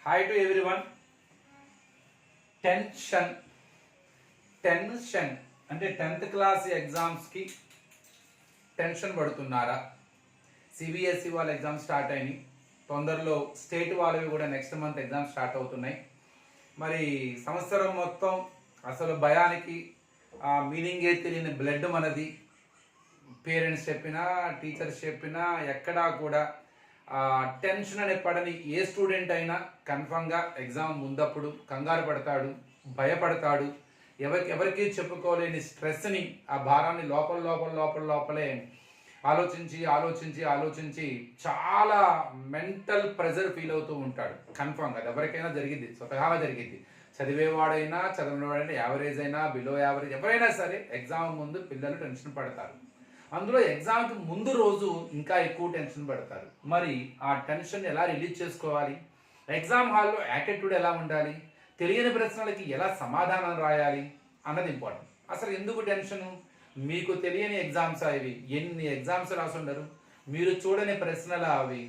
Hi to everyone. Tension tension అంటే 10th class ఎగ్జామ్స్కి tension పడుతున్నారా? సిబిఎస్ఈ వాళ్ళ ఎగ్జామ్స్ స్టార్ట్ అయినాయి. తొందరలో స్టేట్ వాళ్ళవి కూడా నెక్స్ట్ మంత్ ఎగ్జామ్స్ స్టార్ట్ అవుతున్నాయి. మరి సంవత్సరం మొత్తం అసలు భయానికి మీనింగే తెలియని బ్లడ్ మనది. పేరెంట్స్ చెప్పినా, టీచర్స్ చెప్పినా ఎక్కడా కూడా టెన్షన్ అనే పడని ఏ స్టూడెంట్ అయినా కన్ఫామ్గా ఎగ్జామ్ ముందప్పుడు కంగారు పడతాడు, భయపడతాడు. ఎవరికి చెప్పుకోలేని స్ట్రెస్ని, ఆ భారాన్ని లోపలే ఆలోచించి చాలా మెంటల్ ప్రెజర్ ఫీల్ అవుతూ ఉంటాడు. కన్ఫామ్గా అది ఎవరికైనా జరిగింది, స్వతహాగా జరిగింది. చదివేవాడైనా చదివినవాడైనా, యావరేజ్ అయినా, బిలో యావరేజ్, ఎవరైనా సరే ఎగ్జామ్ ముందు పిల్లలు టెన్షన్ పడతారు. అందులో ఎగ్జామ్కి ముందు రోజు ఇంకా ఎక్కువ టెన్షన్ పడతారు. మరి ఆ టెన్షన్ ఎలా రిలీజ్ చేసుకోవాలి? ఎగ్జామ్ హాల్లో యాటిట్యూడ్ ఎలా ఉండాలి? తెలియని ప్రశ్నలకి ఎలా సమాధానం రాయాలి అన్నది ఇంపార్టెంట్. అసలు ఎందుకు టెన్షను? మీకు తెలియని ఎగ్జామ్స్ అవి. ఎన్ని ఎగ్జామ్స్ రాసుండరు, మీరు చూడని ప్రశ్నలా అవి.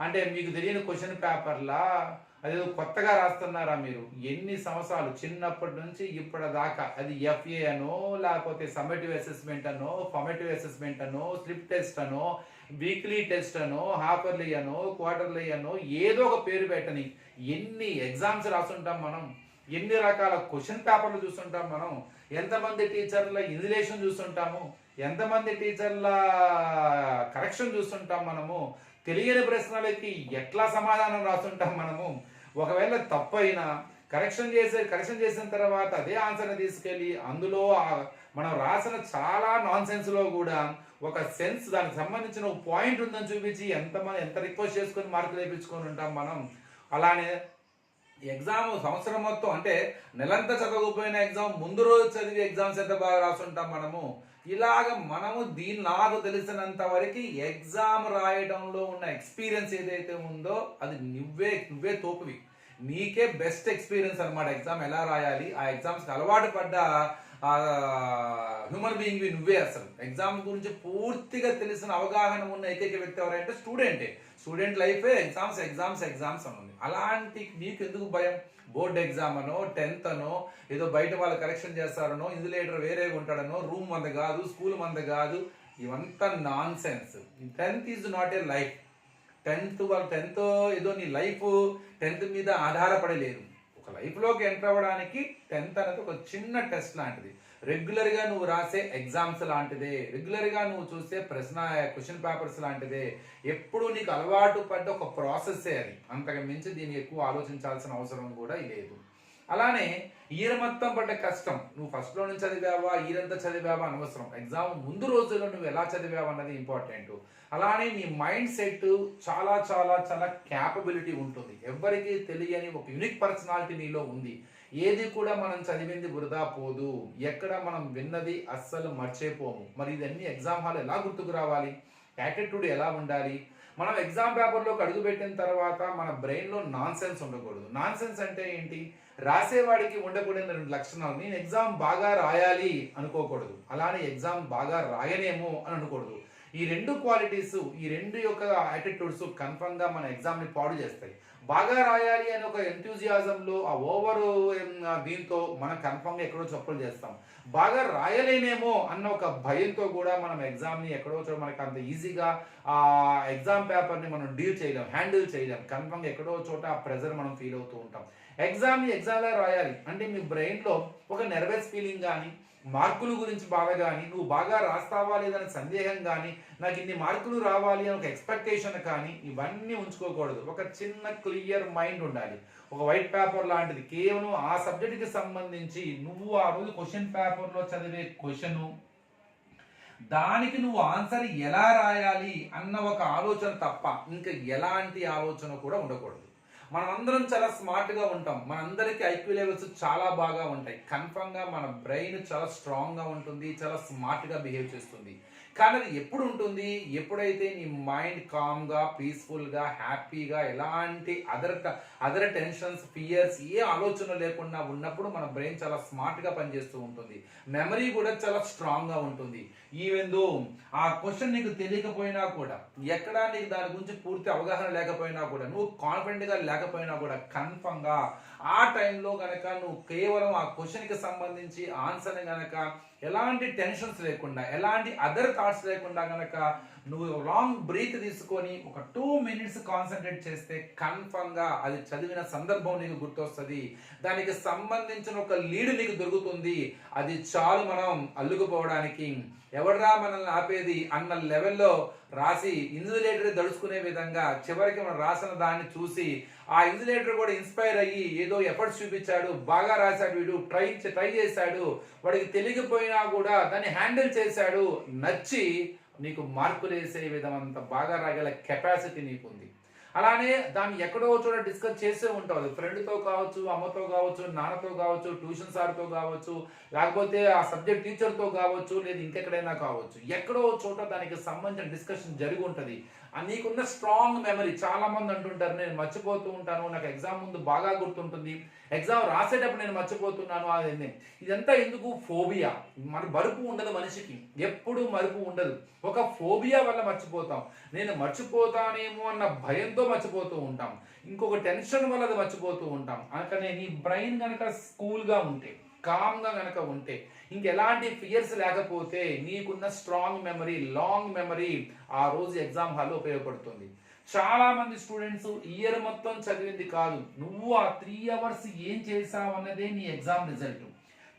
అంటే మీకు తెలియని క్వశ్చన్ పేపర్లా, అదేదో కొత్తగా రాస్తున్నారా మీరు? ఎన్ని సంవత్సరాలు చిన్నప్పటి నుంచి ఇప్పటిదాకా అది ఎఫ్ఏ అనో, లేకపోతే సమ్మేటివ్ అసెస్మెంట్ అనో, ఫార్మేటివ్ అసెస్మెంట్ అనో, స్లిప్ టెస్ట్ అనో, వీక్లీ టెస్ట్ అనో, హాఫర్లీ అనో, క్వార్టర్లీ అనో, ఏదో ఒక పేరు పెట్టని ఎన్ని ఎగ్జామ్స్ రాసుంటాం మనం. ఎన్ని రకాల క్వశ్చన్ పేపర్లు చూస్తుంటాం మనం. ఎంతమంది టీచర్ల ఇన్విజిలేషన్ చూస్తుంటాము, ఎంతమంది టీచర్ల కరెక్షన్ చూస్తుంటాం మనము. తెలియని ప్రశ్నలకి ఎట్లా సమాధానం రాస్తుంటాం మనము. ఒకవేళ తప్పైనా కరెక్షన్ చేసిన తర్వాత అదే ఆన్సర్ని తీసుకెళ్ళి అందులో మనం రాసిన చాలా నాన్ సెన్స్లో కూడా ఒక సెన్స్, దానికి సంబంధించిన ఒక పాయింట్ ఉందని చూపించి ఎంత రిక్వెస్ట్ చేసుకొని మార్కులు వేయించుకొని ఉంటాం మనం. అలానే ఎగ్జామ్ సంవత్సరం మొత్తం, అంటే నెలంతా చదవకపోయిన ఎగ్జామ్ ముందు రోజు చదివి ఎగ్జామ్స్ ఎంత బాగా రాసుంటాం మనము. ఇలాగ మనము నాకు తెలిసినంత వరకు ఎగ్జామ్ రాయడంలో ఉన్న ఎక్స్పీరియన్స్ ఏదైతే ఉందో అది నువ్వే తోపువి. నీకే బెస్ట్ ఎక్స్పీరియన్స్ అనమాట. ఎగ్జామ్ ఎలా రాయాలి, ఆ ఎగ్జామ్స్కి అలవాటు పడ్డ హ్యూమన్ బీయింగ్వి నువ్వే. అసలు ఎగ్జామ్ గురించి పూర్తిగా తెలిసిన అవగాహన ఉన్న ఏకైక వ్యక్తి ఎవరంటే స్టూడెంటే. స్టూడెంట్ లైఫే ఎగ్జామ్స్ అని ఉంది. అలాంటి నీకు ఎందుకు భయం? బోర్డ్ ఎగ్జామ్ అనో, 10th అనో, ఏదో బయట వాళ్ళు కరెక్షన్ చేస్తారనో, ఇన్విజిలేటర్ వేరేగా ఉంటాడనో, రూమ్ మంద కాదు, స్కూల్ మంద కాదు, ఇవంతా non sense. 10th is not a life. 10th ఏదో నీ లైఫ్ 10th మీద ఆధారపడలేదు. ఒక లైఫ్లోకి ఎంటర్ అవ్వడానికి 10th అనేది ఒక చిన్న టెస్ట్ లాంటిది. రెగ్యులర్గా నువ్వు రాసే ఎగ్జామ్స్ లాంటిదే, రెగ్యులర్గా నువ్వు చూసే క్వశ్చన్ పేపర్స్ లాంటిదే. ఎప్పుడు నీకు అలవాటు పడ్డ ఒక ప్రాసెస్సే అది. అంతకు మించి దీనికి ఎక్కువ ఆలోచించాల్సిన అవసరం కూడా లేదు. అలానే ఇయర్ మొత్తం పడ్డ కష్టం, నువ్వు ఫస్ట్లో నుంచి చదివావా, ఇయర్ అంతా చదివావా అనవసరం. ఎగ్జామ్ ముందు రోజుల్లో నువ్వు ఎలా చదివావు అన్నది ఇంపార్టెంట్. అలానే నీ మైండ్ సెట్ చాలా చాలా చాలా క్యాపబిలిటీ ఉంటుంది. ఎవరికి తెలియని ఒక యూనిక్ పర్సనాలిటీ నీలో ఉంది. ఏది కూడా మనం చదివింది వృధా పోదు, ఎక్కడ మనం విన్నది అస్సలు మర్చిపోము. మరి ఇదన్నీ ఎగ్జామ్ హాల్ ఎలా గుర్తుకు రావాలి? యాటిట్యూడ్ ఎలా ఉండాలి? మనం ఎగ్జామ్ పేపర్లోకి అడుగుపెట్టిన తర్వాత మన బ్రెయిన్లో నాన్ సెన్స్ ఉండకూడదు. నాన్ సెన్స్ అంటే ఏంటి? రాసేవాడికి ఉండకూడని 2 లక్షణాలు. నేను ఎగ్జామ్ బాగా రాయాలి అనుకోకూడదు, అలానే ఎగ్జామ్ బాగా రాయనేమో అని అనకూడదు. ఈ 2 క్వాలిటీస్, ఈ 2 యొక్క యాటిట్యూడ్స్ కన్ఫర్మ్గా మన ఎగ్జామ్ని పాడు చేస్తాయి. బాగా రాయాలి అనే ఒక ఎంతూజియాజంలో, ఆ ఓవర్ దీంతో మనం కన్ఫర్మ్గా ఎక్కడో చప్పులు చేస్తాం. బాగా రాయలేనేమో అన్న ఒక భయంతో కూడా మనం ఎగ్జామ్ని ఎక్కడో చోట మనకి అంత ఈజీగా ఆ ఎగ్జామ్ పేపర్ని మనం హ్యాండిల్ చేయలేం. కన్ఫర్మ్గా ఎక్కడో చోట ఆ ప్రెజర్ మనం ఫీల్ అవుతూ ఉంటాం. ఎగ్జామ్లా రాయాలి అంటే మీ బ్రెయిన్లో ఒక నెర్వస్ ఫీలింగ్ కానీ, మార్కుల గురించి బాధ కానీ, నువ్వు బాగా రాస్తావా లేదనే సందేహం కానీ, నాకు ఇన్ని మార్కులు రావాలి అని ఒక ఎక్స్పెక్టేషన్ కానీ, ఇవన్నీ ఉంచుకోకూడదు. ఒక చిన్న క్లియర్ మైండ్ ఉండాలి. ఒక వైట్ పేపర్ లాంటిది, కేవలం ఆ సబ్జెక్ట్కి సంబంధించి నువ్వు ఆ రోజు క్వశ్చన్ పేపర్లో చదివే క్వశ్చను, దానికి నువ్వు ఆన్సర్ ఎలా రాయాలి అన్న ఒక ఆలోచన తప్ప ఇంకా ఎలాంటి ఆలోచన కూడా ఉండకూడదు. మనమందరం చాలా స్మార్ట్గా ఉంటాం, మనందరికీ ఐక్యూ లెవెల్స్ చాలా బాగా ఉంటాయి. కన్ఫర్మ్గా మన బ్రెయిన్ చాలా స్ట్రాంగ్గా ఉంటుంది, చాలా స్మార్ట్గా బిహేవ్ చేస్తుంది. కానీ అది ఎప్పుడు ఉంటుంది, ఎప్పుడైతే నీ మైండ్ కామ్గా, పీస్ఫుల్గా, హ్యాపీగా, ఎలాంటి అదర్ టెన్షన్స్, ఫియర్స్, ఏ ఆలోచన లేకుండా ఉన్నప్పుడు మన బ్రెయిన్ చాలా స్మార్ట్గా పనిచేస్తూ ఉంటుంది. మెమరీ కూడా చాలా స్ట్రాంగ్గా ఉంటుంది. ఈవెన్ దో ఆ క్వశ్చన్ నీకు తెలియకపోయినా కూడా, ఎక్కడా నీకు దాని గురించి పూర్తి అవగాహన లేకపోయినా కూడా, నువ్వు కాన్ఫిడెంట్గా లేకపోయినా కూడా, కన్ఫర్మ్గా ఆ టైంలో కనుక నువ్వు కేవలం ఆ క్వశ్చన్కి సంబంధించి ఆన్సర్ని కనుక ఎలాంటి టెన్షన్స్ లేకుండా, ఎలాంటి అదర్ థాట్స్ లేకుండా కనుక నువ్వు లాంగ్ బ్రీత్ తీసుకొని ఒక 2 minutes కాన్సన్ట్రేట్ చేస్తే కన్ఫర్మ్గా అది చదివిన సందర్భం నీకు గుర్తొస్తుంది. దానికి సంబంధించిన ఒక లీడ్ నీకు దొరుకుతుంది. అది చాలు మనం అల్లుకుపోవడానికి. ఎవడరా మనల్ని ఆపేది అన్న లెవెల్లో రాసి ఇన్సులేటర్ దడుచుకునే విధంగా చివరికి మనం రాసిన దాన్ని చూసి ఆ ఇన్సులేటర్ కూడా ఇన్స్పైర్ అయ్యి ఏదో ఎఫర్ట్స్ చూపించాడు, బాగా రాశాడు, వీడు ట్రై చేశాడు, వాడికి తెలియకపోయినా కూడా దాన్ని హ్యాండిల్ చేశాడు, నచ్చి నీకు మార్కులు వేసే విధం అంత బాగా రాగల కెపాసిటీ నీకుంది. అలానే దాన్ని ఎక్కడో చోట డిస్కస్ చేసే ఉంటావు. ఫ్రెండ్తో కావచ్చు, అమ్మతో కావచ్చు, నాన్నతో కావచ్చు, ట్యూషన్ సార్తో కావచ్చు, లేకపోతే ఆ సబ్జెక్ట్ టీచర్తో కావచ్చు, లేదా ఇంకెక్కడైనా కావచ్చు. ఎక్కడో చోట దానికి సంబంధించిన డిస్కషన్ జరిగి ఉంటుంది. నీకున్న స్ట్రాంగ్ మెమరీ. చాలా మంది అంటుంటారు నేను మర్చిపోతూ ఉంటాను, నాకు ఎగ్జామ్ ముందు బాగా గుర్తుంటుంది, ఎగ్జామ్ రాసేటప్పుడు నేను మర్చిపోతున్నాను. అది ఇదంతా ఎందుకు? ఫోబియా. మన మరుపు ఉండదు మనిషికి, ఎప్పుడు మరుపు ఉండదు. ఒక ఫోబియా వల్ల మర్చిపోతాం. నేను మర్చిపోతానేమో అన్న భయంతో మర్చిపోతూ ఉంటాం. ఇంకొక టెన్షన్ వల్ల అది మర్చిపోతూ ఉంటాం. అందుకనే నీ బ్రెయిన్ కనుక కూల్గా ఉంటే, కామ్గా కనుక ఉంటే, ఇంకెలాంటి ఫియర్స్ లేకపోతే నీకున్న స్ట్రాంగ్ మెమరీ, లాంగ్ మెమరీ ఆ రోజు ఎగ్జామ్ హాల్లో ఉపయోగపడుతుంది. చాలా మంది స్టూడెంట్స్ ఇయర్ మొత్తం చదివింది కాదు, నువ్వు ఆ 3 hours ఏం చేసావు అన్నదే నీ exam result.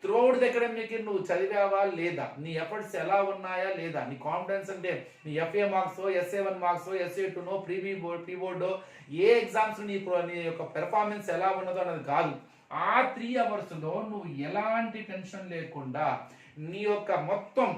Throughout the academic year నువ్వు చదివావా లేదా, నీ ఎఫర్ట్స్ ఎలా ఉన్నాయా లేదా, నీ కాన్ఫిడెన్స్ అంటే నీ FA marks, SA1 marks, SA2 pre బోర్డో, ఏ ఎగ్జామ్స్ నీ యొక్క పెర్ఫార్మెన్స్ ఎలా ఉన్నదో అన్నది కాదు. ఆ 3 hours నువ్వు ఎలాంటి టెన్షన్ లేకుండా నీ యొక్క మొత్తం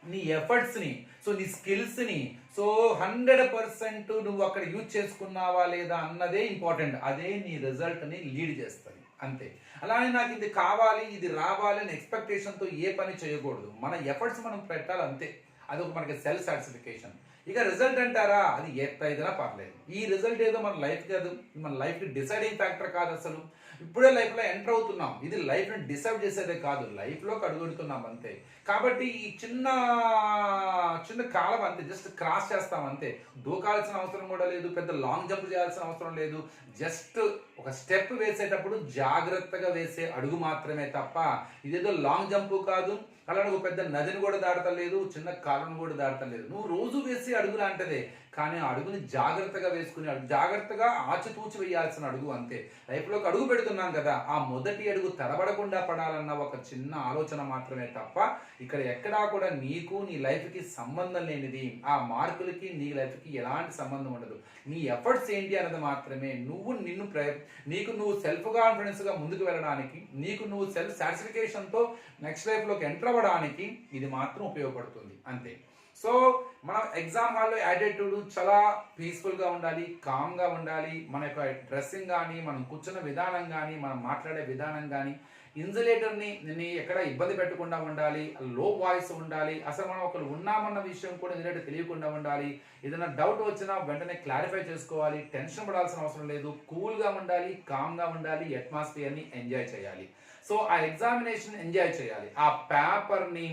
నీ ఎఫర్ట్స్ని, సో నీ స్కిల్స్ని, సో 100% నువ్వు అక్కడ యూజ్ చేసుకున్నావా లేదా అన్నదే ఇంపార్టెంట్. అదే నీ రిజల్ట్ని లీడ్ చేస్తుంది, అంతే. అలానే నాకు ఇది కావాలి, ఇది రావాలి అని ఎక్స్పెక్టేషన్తో ఏ పని చేయకూడదు. మన ఎఫర్ట్స్ మనం పెట్టాలి, అంతే. అదొక మనకి సెల్ఫ్ సాటిస్ఫికేషన్. ఇక రిజల్ట్ అంటారా, అది ఎత్తైనా పర్లేదు. ఈ రిజల్ట్ ఏదో మన లైఫ్ కాదు, మన లైఫ్కి డిసైడింగ్ ఫ్యాక్టర్ కాదు అసలు. ఇప్పుడే లైఫ్లో ఎంటర్ అవుతున్నాం, ఇది లైఫ్ని డిసైడ్ చేసేదే కాదు, లైఫ్లోకి అడుగుడుతున్నాం అంతే. కాబట్టి ఈ చిన్న కాలం అంతే, జస్ట్ క్రాస్ చేస్తాం అంతే. దూకాల్సిన అవసరం కూడా లేదు, పెద్ద లాంగ్ జంప్ చేయాల్సిన అవసరం లేదు. జస్ట్ ఒక స్టెప్ వేసేటప్పుడు జాగ్రత్తగా వేసే అడుగు మాత్రమే తప్ప ఇదేదో లాంగ్ జంప్ కాదు. అలా నువ్వు పెద్ద నదిని కూడా దాడతలేదు, చిన్న కాలును కూడా దాడతలేదు. నువ్వు రోజు వేసే అడుగు లాంటిదే, కానీ ఆ అడుగుని జాగ్రత్తగా వేసుకుని జాగ్రత్తగా ఆచితూచి వేయాల్సిన అడుగు, అంతే. లైఫ్లోకి అడుగు పెడుతున్నాం కదా, ఆ మొదటి అడుగు తడబడకుండా పడాలన్న ఒక చిన్న ఆలోచన మాత్రమే తప్ప ఇక్కడ ఎక్కడా కూడా నీకు నీ లైఫ్కి సంబంధం లేనిది. ఆ మార్కులకి నీ లైఫ్కి ఎలాంటి సంబంధం ఉండదు. నీ ఎఫర్ట్స్ ఏంటి అన్నది మాత్రమే. నీకు నువ్వు సెల్ఫ్ కాన్ఫిడెన్స్గా ముందుకు వెళ్ళడానికి, నీకు నువ్వు సెల్ఫ్ సాటిస్ఫికేషన్తో నెక్స్ట్ లైఫ్లోకి ఎంటర్ అవ్వడానికి ఇది మాత్రం ఉపయోగపడుతుంది, అంతే. సో మనం ఎగ్జామ్ హాల్లో యాటిట్యూడ్ చాలా పీస్ఫుల్గా ఉండాలి, కామ్గా ఉండాలి. మన యొక్క డ్రెస్సింగ్ కానీ, మనం కూర్చున్న విధానం కానీ, మనం మాట్లాడే విధానం కానీ, ఇన్సులేటర్ని ఎక్కడ ఇబ్బంది పెట్టకుండా ఉండాలి, లో వాయిస్ ఉండాలి. అసలు మనం ఒకరు ఉన్నామన్న విషయం కూడా ఇన్సులేటర్ తెలియకుండా ఉండాలి. ఏదైనా డౌట్ వచ్చినా వెంటనే క్లారిఫై చేసుకోవాలి. టెన్షన్ పడాల్సిన అవసరం లేదు. కూల్గా ఉండాలి, కామ్గా ఉండాలి, అట్మాస్ఫియర్ని ఎంజాయ్ చేయాలి. సో ఆ ఎగ్జామినేషన్ ఎంజాయ్ చేయాలి. ఆ పేపర్ని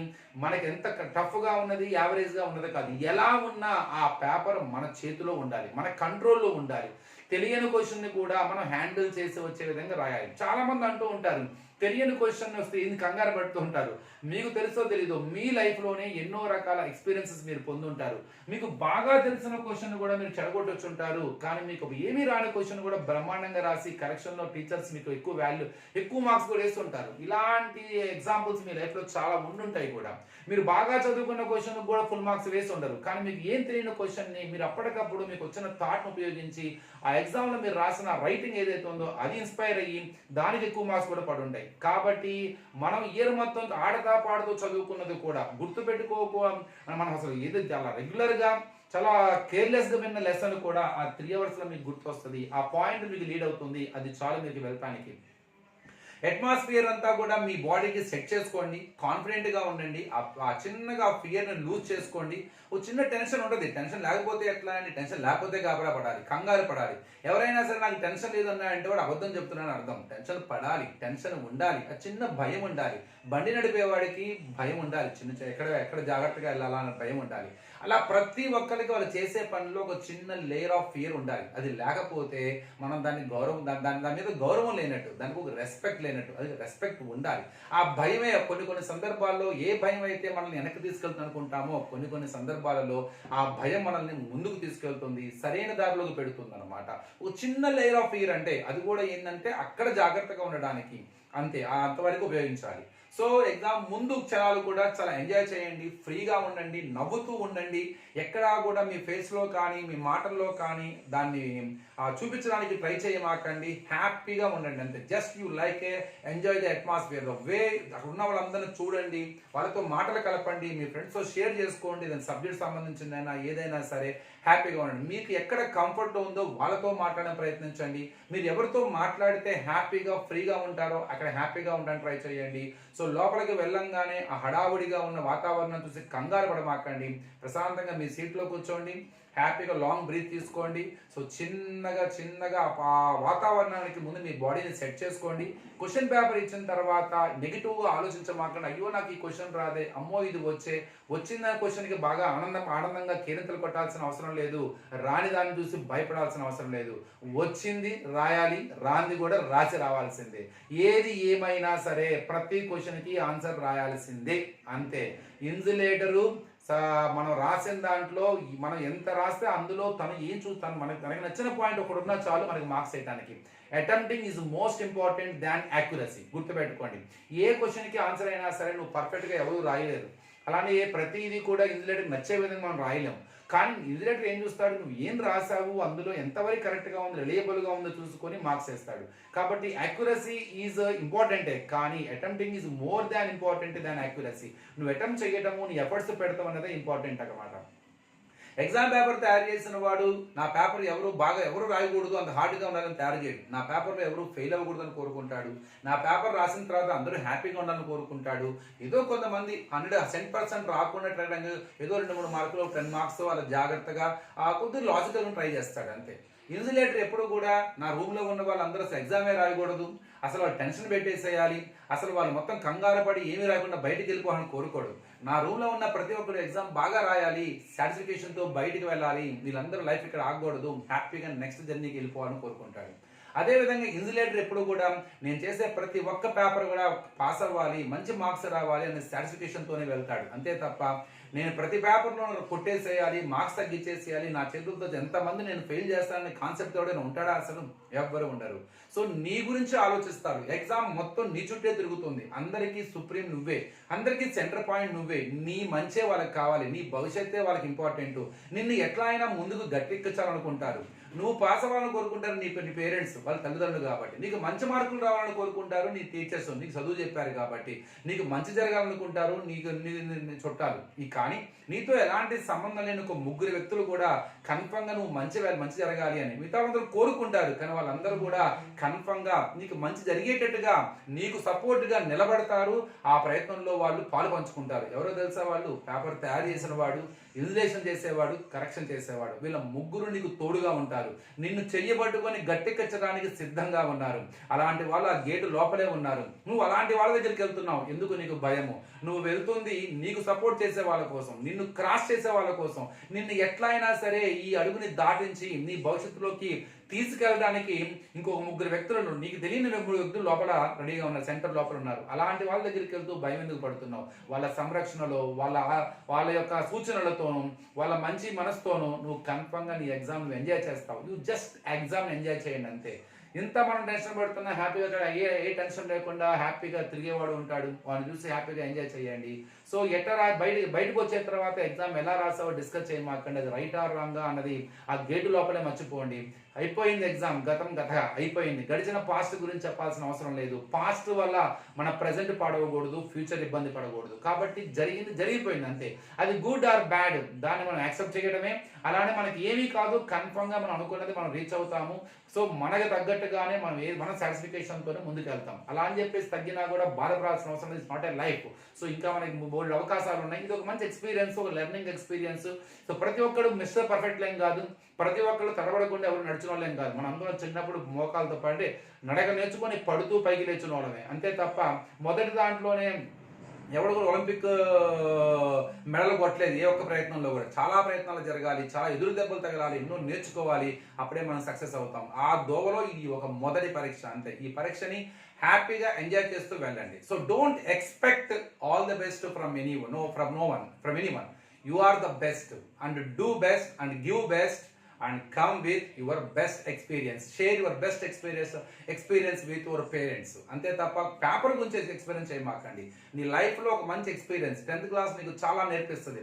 మనకి ఎంత టఫ్గా ఉన్నది, యావరేజ్గా ఉన్నది కాదు, ఎలా ఉన్నా ఆ పేపర్ మన చేతిలో ఉండాలి, మన కంట్రోల్లో ఉండాలి. తెలియని క్వశ్చన్ని కూడా మనం హ్యాండిల్ చేసి వచ్చే విధంగా రాయాలి. చాలా మంది అంటూ ఉంటారు తెలియని క్వశ్చన్ వస్తే ఇది కంగారు పడుతూ ఉంటారు. మీకు తెలుసో తెలీదో మీ లైఫ్లోనే ఎన్నో రకాల ఎక్స్పీరియన్సెస్ మీరు పొందుంటారు. మీకు బాగా తెలిసిన క్వశ్చన్ కూడా మీరు చెడగొట్టొచ్చుంటారు. కానీ మీకు ఏమీ రాని క్వశ్చన్ కూడా బ్రహ్మాండంగా రాసి కరెక్షన్లో టీచర్స్ మీకు ఎక్కువ మార్క్స్ కూడా వేస్తుంటారు. ఇలాంటి ఎగ్జాంపుల్స్ మీ లైఫ్లో చాలా ఉండుంటాయి కూడా. మీరు బాగా చదువుకున్న క్వశ్చన్ కూడా ఫుల్ మార్క్స్ వేసి ఉండరు. కానీ మీకు ఏం తెలియని క్వశ్చన్ని మీరు అప్పటికప్పుడు మీకు వచ్చిన థాట్ను ఉపయోగించి ఆ ఎగ్జామ్లో మీరు రాసిన రైటింగ్ ఏదైతే ఉందో అది ఇన్స్పైర్ అయ్యి దానికి ఎక్కువ మార్క్స్ కూడా పడి ఉంటాయి. కాబట్టి మనం ఇయర్ మొత్తం ఆడతా పాడుతూ చదువుకున్నది కూడా గుర్తుపెట్టుకోకపోవడం, మనం అసలు ఏదో చాలా రెగ్యులర్గా చాలా కేర్లెస్గా విన్న లెసన్ కూడా ఆ 3 hours మీకు గుర్తొస్తుంది. ఆ పాయింట్ మీకు లీడ్ అవుతుంది. అది చాలు మీకు వెళ్తానికి. అట్మాస్ఫియర్ అంతా కూడా మీ బాడీకి సెట్ చేసుకోండి, కాన్ఫిడెంట్గా ఉండండి. ఆ చిన్నగా ఫియర్ని లూజ్ చేసుకోండి. ఒక చిన్న టెన్షన్ ఉంటుంది. టెన్షన్ లేకపోతే ఎట్లా అండి? టెన్షన్ లేకపోతే గాబరా పడాలి, కంగారు పడాలి. ఎవరైనా సరే నాకు టెన్షన్ లేదన్నా అంటే వాడు అబద్ధం చెప్తున్నాను అర్థం. టెన్షన్ పడాలి, టెన్షన్ ఉండాలి, ఆ చిన్న భయం ఉండాలి. బండి నడిపేవాడికి భయం ఉండాలి, ఎక్కడ ఎక్కడ జాగ్రత్తగా వెళ్ళాలా అన్న భయం ఉండాలి. అలా ప్రతి ఒక్కరికి వాళ్ళు చేసే పనిలో ఒక చిన్న లేయర్ ఆఫ్ ఫియర్ ఉండాలి. అది లేకపోతే మనం దాని మీద గౌరవం లేనట్టు, దానికి ఒక రెస్పెక్ట్ లేనట్టు. అది రెస్పెక్ట్ ఉండాలి. ఆ భయమే కొన్ని సందర్భాల్లో ఏ భయం అయితే మనల్ని వెనక్కి తీసుకెళ్తుంది అనుకుంటామో కొన్ని సందర్భాలలో ఆ భయం మనల్ని ముందుకు తీసుకెళ్తుంది, సరైన దారిలోకి పెడుతుంది అనమాట. ఒక చిన్న లేయర్ ఆఫ్ ఫియర్ అంటే అది కూడా ఏంటంటే అక్కడ జాగ్రత్తగా ఉండడానికి, అంతే. అంతవరకు ఉపయోగించాలి. సో ఎగ్జామ్ ముందు క్షణాలు కూడా చాలా ఎంజాయ్ చేయండి, ఫ్రీగా ఉండండి, నవ్వుతూ ఉండండి. ఎక్కడా కూడా మీ ఫేస్లో కానీ మీ మాటల్లో కానీ దాన్ని చూపించడానికి ట్రై చేయమాకండి. హ్యాపీగా ఉండండి అంతే. Just you like enjoy the atmosphere, the way. అక్కడ ఉన్న వాళ్ళందరినీ చూడండి, వాళ్ళతో మాటలు కలపండి, మీ ఫ్రెండ్స్తో షేర్ చేసుకోండి. దాని సబ్జెక్ట్ సంబంధించిందైనా ఏదైనా సరే హ్యాపీగా ఉండండి. మీకు ఎక్కడ కంఫర్ట్ ఉందో వాళ్ళతో మాట్లాడే ప్రయత్నించండి. మీరు ఎవరితో మాట్లాడితే హ్యాపీగా ఫ్రీగా ఉంటారో అక్కడ హ్యాపీగా ఉండడానికి ట్రై చేయండి. సో లోపలికి వెళ్ళంగానే ఆ హడావుడిగా ఉన్న వాతావరణం చూసి కంగారు పడమాకండి. ప్రశాంతంగా మీ సీట్లో కూర్చోండి, హ్యాపీగా లాంగ్ బ్రీత్ తీసుకోండి. సో చిన్నగా ఆ వాతావరణానికి ముందు మీ బాడీని సెట్ చేసుకోండి. క్వశ్చన్ పేపర్ ఇచ్చిన తర్వాత నెగిటివ్గా ఆలోచించమాకండి. అయ్యో నాకు ఈ క్వశ్చన్ రాదే, అమ్మో ఇది వచ్చిన క్వశ్చన్కి బాగా ఆనందంగా కేరింతలు కొట్టాల్సిన అవసరం లేదు. రాని దాన్ని చూసి భయపడాల్సిన అవసరం లేదు. వచ్చింది రాయాలి, రాంది కూడా రాసి రావాల్సిందే. ఏది ఏమైనా సరే ప్రతి క్వశ్చన్కి ఆన్సర్ రాయాల్సిందే, అంతే. ఇన్సులేటరు మనం రాసిన దాంట్లో మనం ఎంత రాస్తే అందులో తను ఏం చూస్తాను, తనకి నచ్చిన పాయింట్ ఒకటి ఉన్నా చాలు మనకి మార్క్స్ వేయడానికి. Attempting is most important than accuracy. గుర్తుపెట్టుకోండి. ఏ క్వశ్చన్కి ఆన్సర్ అయినా సరే నువ్వు పర్ఫెక్ట్గా ఎవరు రాయలేరు. అలానే ప్రతిదీ కూడా ఇన్సులేటర్కి నచ్చే విధంగా మనం రాయలేము. కానీ ఇన్సులేటర్ ఏం చూస్తాడు, నువ్వు ఏం రాసావు, అందులో ఎంతవరకు కరెక్ట్గా ఉంది, రిలయబుల్గా ఉందో చూసుకొని మార్క్స్ వేస్తాడు. కాబట్టి యాక్యురసీ ఈజ్ ఇంపార్టెంటే, కానీ attempting is more than important than accuracy. నువ్వు అటెంప్ట్ చేయడము, నీ ఎఫర్ట్స్ పెడతాం అనేది ఇంపార్టెంట్ అన్నమాట. ఎగ్జామ్ పేపర్ తయారు చేసిన వాడు నా పేపర్ ఎవరు రాయకూడదు, అంత హార్డ్గా ఉండాలని తయారు చేయడు. నా పేపర్లో ఎవరు ఫెయిల్ అవ్వకూడదని కోరుకుంటాడు. నా పేపర్ రాసిన తర్వాత అందరూ హ్యాపీగా ఉండాలని కోరుకుంటాడు. ఏదో కొంతమంది 100% రాకుండా ట్రై ఏదో 2-3 మార్కులు 10 మార్క్స్ అలా జాగ్రత్తగా కొద్దిగా లాజికల్గా ట్రై చేస్తాడు, అంతే. ఇన్సులేటర్ ఎప్పుడు కూడా నా రూమ్లో ఉన్న వాళ్ళందరూ అసలు ఎగ్జామే రాయకూడదు, అసలు వాళ్ళు టెన్షన్ పెట్టేసేయాలి, అసలు వాళ్ళు మొత్తం కంగారు పడి ఏమీ రాయకుండా బయటికి వెళ్ళిపోవాలని కోరుకోడు. నా రూమ్లో ఉన్న ప్రతి ఒక్కరు ఎగ్జామ్ బాగా రాయాలి, సాటిస్ఫికేషన్తో బయటికి వెళ్ళాలి, వీళ్ళందరూ లైఫ్ ఇక్కడ ఆగకూడదు, హ్యాపీగా నెక్స్ట్ జర్నీకి వెళ్ళిపోవాలని కోరుకుంటాడు. అదేవిధంగా ఇన్సులేటర్ ఎప్పుడు కూడా నేను చేసే ప్రతి ఒక్క పేపర్ కూడా పాస్ అవ్వాలి, మంచి మార్క్స్ రావాలి అనే సాటిస్ఫికేషన్తోనే వెళ్తాడు, అంతే తప్ప నేను ప్రతి పేపర్లో కొట్టేసేయాలి, మార్క్స్ తగ్గించేసేయాలి, నా చేతులతో ఎంతమంది నేను ఫెయిల్ చేస్తానని కాన్సెప్ట్ ఎవడైనా ఉంటాడా? అసలు ఎవ్వరు ఉండరు. సో నీ గురించి ఆలోచిస్తారు. ఎగ్జామ్ మొత్తం నీ చుట్టే తిరుగుతుంది. అందరికీ సుప్రీం నువ్వే, అందరికీ సెంటర్ పాయింట్ నువ్వే. నీ మంచే వాళ్ళకి కావాలి, నీ భవిష్యత్తే వాళ్ళకి ఇంపార్టెంట్. నిన్ను ఎట్లా అయినా ముందుకు గట్టెక్కించాలనుకుంటారు. నువ్వు పాస్ అవ్వాలని కోరుకుంటారు నీ పేరెంట్స్, వాళ్ళ తల్లిదండ్రులు కాబట్టి. నీకు మంచి మార్కులు రావాలని కోరుకుంటారు నీ టీచర్స్, నీకు చదువు చెప్పారు కాబట్టి. నీకు మంచి జరగాలనుకుంటారు నీకు చుట్టాలు. కానీ నీతో ఎలాంటి సంబంధం లేని ఒక 3 వ్యక్తులు కూడా కన్ఫర్మ్గా నువ్వు మంచి జరగాలి అని మిగతా అందరూ కోరుకుంటారు. కానీ వాళ్ళందరూ కూడా కన్ఫర్మ్గా నీకు మంచి జరిగేటట్టుగా నీకు సపోర్ట్గా నిలబడతారు. ఆ ప్రయత్నంలో వాళ్ళు పాలు పంచుకుంటారు. ఎవరో తెలుసా? వాళ్ళు పేపర్ తయారు చేసిన వాడు, ఇన్సులేషన్ చేసేవాడు, కరెక్షన్ చేసేవాడు. వీళ్ళ 3 నీకు తోడుగా ఉంటారు. నిన్ను చెయ్యబట్టుకొని గట్టెక్కించడానికి సిద్ధంగా ఉన్నారు. అలాంటి వాళ్ళు ఆ గేటు లోపలే ఉన్నారు. నువ్వు అలాంటి వాళ్ళ దగ్గరికి వెళ్తున్నావు, ఎందుకు నీకు భయము? నువ్వు వెళ్తుంది నీకు సపోర్ట్ చేసే వాళ్ళ కోసం, నిన్ను క్రాస్ చేసే వాళ్ళ కోసం. నిన్ను ఎట్లా అయినా సరే ఈ అడుగుని దాటించి నీ భవిష్యత్తులోకి తీసుకెళ్ళడానికి ఇంకొక 3 వ్యక్తులను, నీకు తెలియని 3 వ్యక్తులు లోపల రెడీగా ఉన్నారు, సెంటర్ లోపల ఉన్నారు. అలాంటి వాళ్ళ దగ్గరికి వెళ్తూ భయం ఎందుకు పడుతున్నావు? వాళ్ళ సంరక్షణలో, వాళ్ళ యొక్క సూచనలతోనూ, వాళ్ళ మంచి మనసుతోనూ నువ్వు కన్ఫర్మ్గా నీ ఎగ్జామ్ ఎంజాయ్ చేస్తావు. యూ జస్ట్ ఎగ్జామ్ ఎంజాయ్ చేయండి, అంతే. ఇంత మనం టెన్షన్ పడుతున్నా హ్యాపీగా ఏ టెన్షన్ లేకుండా హ్యాపీగా తిరిగేవాడు ఉంటాడు. వాడిని చూసి హ్యాపీగా ఎంజాయ్ చేయండి. సో బయటకు వచ్చే తర్వాత ఎగ్జామ్ ఎలా రాసావో డిస్కస్ చేయమాకండి. అది రైట్ ఆర్ రాంగా అన్నది ఆ గేటు లోపలే మర్చిపోండి. అయిపోయింది ఎగ్జామ్, గతం గతగా అయిపోయింది. గడిచిన పాస్ట్ గురించి చెప్పాల్సిన అవసరం లేదు. పాస్ట్ వల్ల మన ప్రెజెంట్ పాడవకూడదు, ఫ్యూచర్ ఇబ్బంది పడకూడదు. కాబట్టి జరిగింది జరిగిపోయింది అంతే. అది గుడ్ ఆర్ బ్యాడ్ దాన్ని మనం యాక్సెప్ట్ చేయడమే. అలానే మనకి ఏమీ కాదు, కన్ఫర్మ్గా మనం అనుకున్నది మనం రీచ్ అవుతాము. సో మనకు తగ్గట్టుగానే మన సాటిస్ఫికేషన్తోనే ముందుకు వెళ్తాం. అలా అని చెప్పేసి తగ్గినా కూడా బాధపడాల్సిన అవసరం లేదు. It's not a life. So ఇంకా మనకి బోల్డ్ అవకాశాలు ఉన్నాయి. ఇది ఒక మంచి ఎక్స్పీరియన్స్, ఒక లెర్నింగ్ ఎక్స్పీరియన్స్. సో ప్రతి ఒక్కరు మిస్టర్ పర్ఫెక్ట్ లేం కాదు, ప్రతి ఒక్కరు తడబడకుండా ఎవరు నడిచిన వాళ్ళేం కాదు. మనం అందరం చిన్నప్పుడు మోకాలతో పాటే నడక నేర్చుకొని పడుతూ పైకి లేచిన వాళ్ళమే అంతే తప్ప మొదటి దాంట్లోనే ఎవడు కూడా ఒలింపిక్ మెడల్ కొట్టలేదు ఏ ఒక్క ప్రయత్నంలో కూడా. చాలా ప్రయత్నాలు జరగాలి, చాలా ఎదురు దెబ్బలు తగలాలి, ఎన్నో నేర్చుకోవాలి, అప్పుడే మనం సక్సెస్ అవుతాం. ఆ దోవలో ఇది ఒక మొదటి పరీక్ష అంతే. ఈ పరీక్షని హ్యాపీగా ఎంజాయ్ చేస్తూ వెళ్ళండి. So don't expect all the best from anyone. You are the best and do best and give best and come with your best experience. Share your best experience with your parents. అంతే తప్ప paper గురించి experience చేయమాకండి. నీ లైఫ్లో ఒక మంచి experience 10th class నీకు చాలా నేర్పిస్తుంది,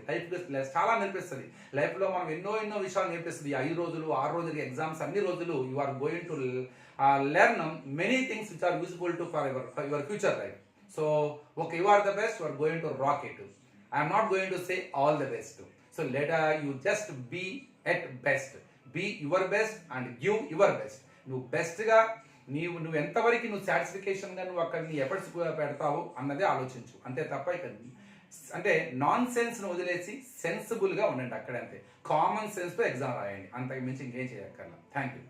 చాలా నేర్పిస్తుంది. లైఫ్లో మనం ఎన్నో విషయాలు నేర్పిస్తుంది. 5 రోజులు 6 రోజులు ఎగ్జామ్స్ అన్ని రోజులు you are going to learn many things which are useful to for your future life. So okay, you are the best, you are going to rock it. I'm not going to say all the best. So let you just be at best. Be your best and give your best. నువ్వు బెస్ట్గా నువ్వు ఎంతవరకు నువ్వు సాటిస్ఫికేషన్గా నువ్వు అక్కడ నీ efforts పెడతావు అన్నదే ఆలోచించు అంతే తప్ప ఇక అంటే నాన్ సెన్స్ను వదిలేసి సెన్సిబుల్గా ఉండండి అక్కడంతే. కామన్ సెన్స్తో ఎగ్జామ్ రాయండి, అంతకు మించి ఇంకేం చేయక్కర్లా. Thank you.